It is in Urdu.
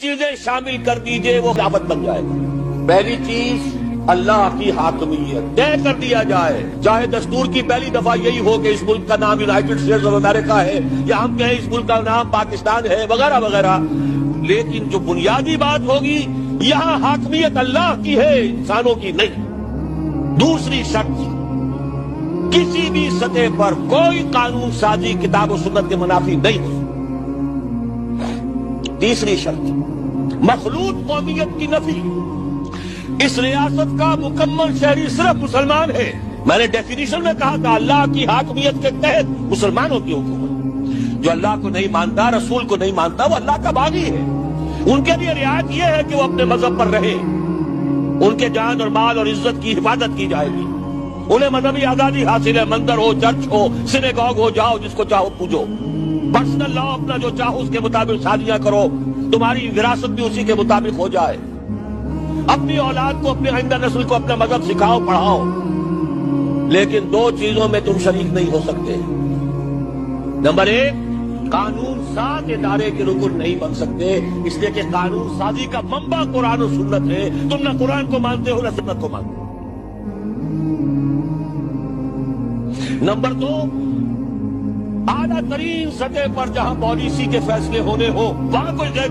چیزیں شامل کر دیجئے وہ خلافت بن جائے گا۔ پہلی چیز اللہ کی حاکمیت طے کر دیا جائے، چاہے دستور کی پہلی دفعہ یہی ہو کہ اس ملک کا نام یونائیٹڈ اسٹیٹس آف امریکہ ہے یا ہم کہیں اس ملک کا نام پاکستان ہے وغیرہ وغیرہ، لیکن جو بنیادی بات ہوگی یہاں حاکمیت اللہ کی ہے، انسانوں کی نہیں۔ دوسری شرط، کسی بھی سطح پر کوئی قانون سازی کتاب و سنت کے منافی نہیں ہو۔ تیسری شرط، مخلوط قومیت کی نفی۔ اس ریاست کا مکمل شہری صرف مسلمان ہے۔ میں نے ڈیفینیشن میں کہا تھا اللہ کی حاکمیت کے تحت مسلمانوں کی حکومت۔ جو اللہ کو نہیں مانتا، رسول کو نہیں مانتا، وہ اللہ کا باغی ہے۔ ان کے لیے رعایت یہ ہے کہ وہ اپنے مذہب پر رہے، ان کے جان اور مال اور عزت کی حفاظت کی جائے گی، انہیں مذہبی آزادی حاصل ہے، مندر ہو، چرچ ہو، سینیگوگ ہو، جاؤ جس کو چاہو پوجو، پرسنل لا اپنا جو چاہو اس کے مطابق شادیاں کرو، تمہاری وراثت بھی اسی کے مطابق ہو جائے، اپنی اولاد کو، اپنی آئندہ نسل کو اپنا مذہب سکھاؤ، پڑھاؤ، لیکن دو چیزوں میں تم شریک نہیں ہو سکتے۔ نمبر ایک، قانون ساز ادارے کے رکن نہیں بن سکتے، اس لیے کہ قانون سازی کا منبع قرآن و سنت ہے، تم نہ قرآن کو مانتے ہو نہ سنت کو مانتے ہو۔ نمبر دو، اعلیٰ ترین سطح پر جہاں پالیسی کے فیصلے ہونے ہو وہاں کوئی غیر